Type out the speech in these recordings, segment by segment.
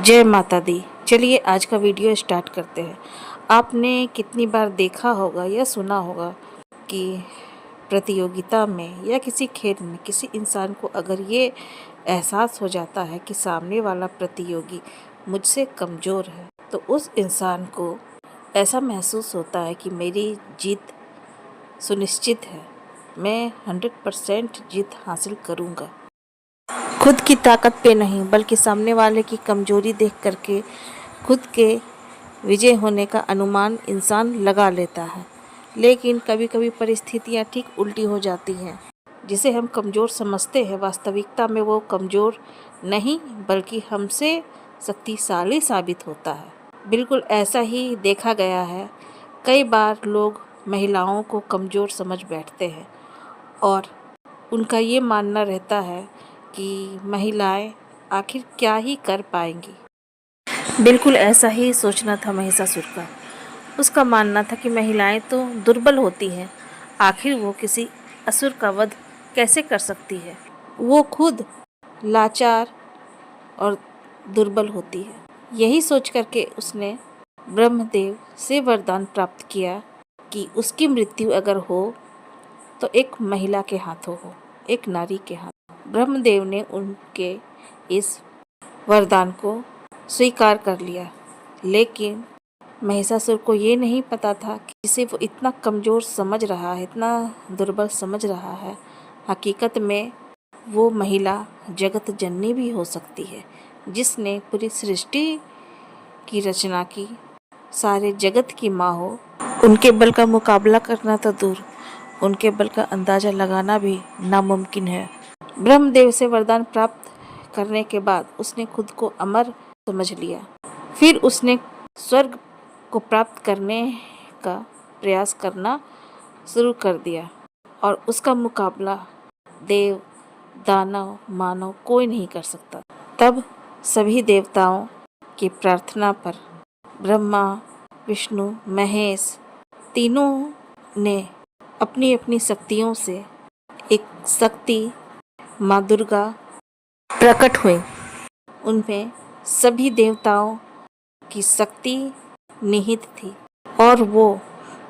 जय माता दी। चलिए आज का वीडियो स्टार्ट करते हैं। आपने कितनी बार देखा होगा या सुना होगा कि प्रतियोगिता में या किसी खेल में किसी इंसान को अगर ये एहसास हो जाता है कि सामने वाला प्रतियोगी मुझसे कमज़ोर है, तो उस इंसान को ऐसा महसूस होता है कि मेरी जीत सुनिश्चित है, मैं 100% जीत हासिल करूँगा। खुद की ताकत पे नहीं बल्कि सामने वाले की कमजोरी देख करके खुद के विजय होने का अनुमान इंसान लगा लेता है। लेकिन कभी कभी परिस्थितियाँ ठीक उल्टी हो जाती हैं। जिसे हम कमज़ोर समझते हैं, वास्तविकता में वो कमज़ोर नहीं बल्कि हमसे शक्तिशाली साबित होता है। बिल्कुल ऐसा ही देखा गया है। कई बार लोग महिलाओं को कमज़ोर समझ बैठते हैं और उनका ये मानना रहता है कि महिलाएं आखिर क्या ही कर पाएंगी। बिल्कुल ऐसा ही सोचना था महिषासुर का। उसका मानना था कि महिलाएं तो दुर्बल होती हैं, आखिर वो किसी असुर का वध कैसे कर सकती है। वो खुद लाचार और दुर्बल होती है। यही सोच करके उसने ब्रह्मदेव से वरदान प्राप्त किया कि उसकी मृत्यु अगर हो तो एक महिला के हाथों हो, एक नारी के हाथ। ब्रह्मदेव ने उनके इस वरदान को स्वीकार कर लिया, लेकिन महिषासुर को ये नहीं पता था कि इसे वो इतना कमज़ोर समझ रहा है, इतना दुर्बल समझ रहा है, हकीकत में वो महिला जगत जननी भी हो सकती है, जिसने पूरी सृष्टि की रचना की, सारे जगत की माँ हो। उनके बल का मुकाबला करना तो दूर, उनके बल का अंदाज़ा लगाना भी नामुमकिन है। ब्रह्मदेव से वरदान प्राप्त करने के बाद उसने खुद को अमर समझ लिया। फिर उसने स्वर्ग को प्राप्त करने का प्रयास करना शुरू कर दिया और उसका मुकाबला देव, दानव, मानव कोई नहीं कर सकता। तब सभी देवताओं की प्रार्थना पर ब्रह्मा, विष्णु, महेश तीनों ने अपनी अपनी शक्तियों से एक शक्ति माँ दुर्गा प्रकट हुई। उनमें सभी देवताओं की शक्ति निहित थी और वो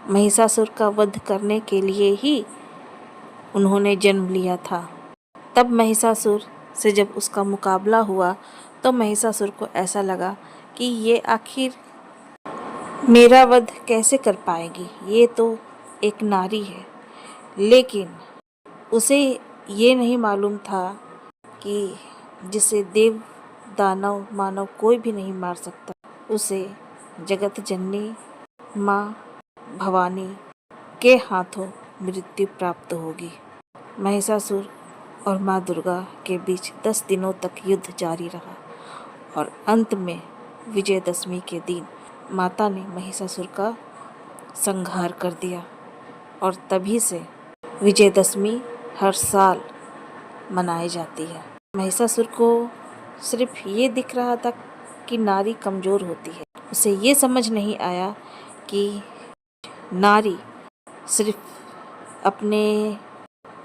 महिषासुर का वध करने के लिए ही उन्होंने जन्म लिया था। तब महिषासुर से जब उसका मुकाबला हुआ तो महिषासुर को ऐसा लगा कि ये आखिर मेरा वध कैसे कर पाएगी, ये तो एक नारी है। लेकिन उसे ये नहीं मालूम था कि जिसे देव, दानव, मानव कोई भी नहीं मार सकता, उसे जगत जननी माँ भवानी के हाथों मृत्यु प्राप्त होगी। महिषासुर और माँ दुर्गा के बीच 10 दिनों तक युद्ध जारी रहा और अंत में विजयदशमी के दिन माता ने महिषासुर का संहार कर दिया और तभी से विजयदशमी हर साल मनाई जाती है। महिषासुर को सिर्फ ये दिख रहा था कि नारी कमज़ोर होती है। उसे ये समझ नहीं आया कि नारी सिर्फ अपने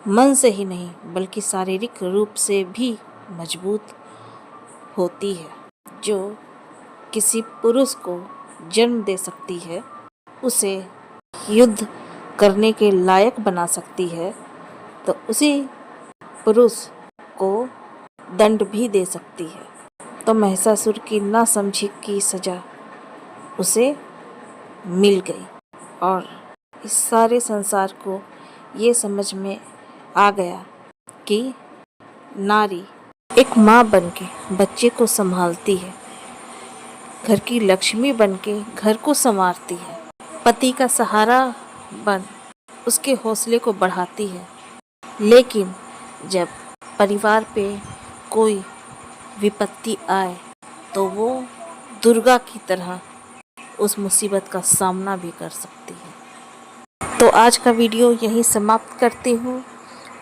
मन से ही नहीं बल्कि शारीरिक रूप से भी मजबूत होती है, जो किसी पुरुष को जन्म दे सकती है, उसे युद्ध करने के लायक बना सकती है, तो उसी पुरुष को दंड भी दे सकती है। तो महिषासुर की नासमझी की सजा उसे मिल गई और इस सारे संसार को ये समझ में आ गया कि नारी एक माँ बनके बच्चे को संभालती है, घर की लक्ष्मी बनके घर को संवारती है, पति का सहारा बन उसके हौसले को बढ़ाती है। लेकिन जब परिवार पे कोई विपत्ति आए तो वो दुर्गा की तरह उस मुसीबत का सामना भी कर सकती है। तो आज का वीडियो यहीं समाप्त करती हूँ।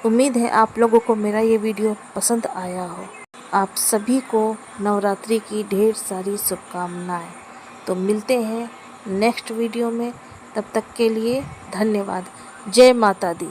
उम्मीद है आप लोगों को मेरा ये वीडियो पसंद आया हो। आप सभी को नवरात्रि की ढेर सारी शुभकामनाएं। तो मिलते हैं नेक्स्ट वीडियो में, तब तक के लिए धन्यवाद। जय माता दी।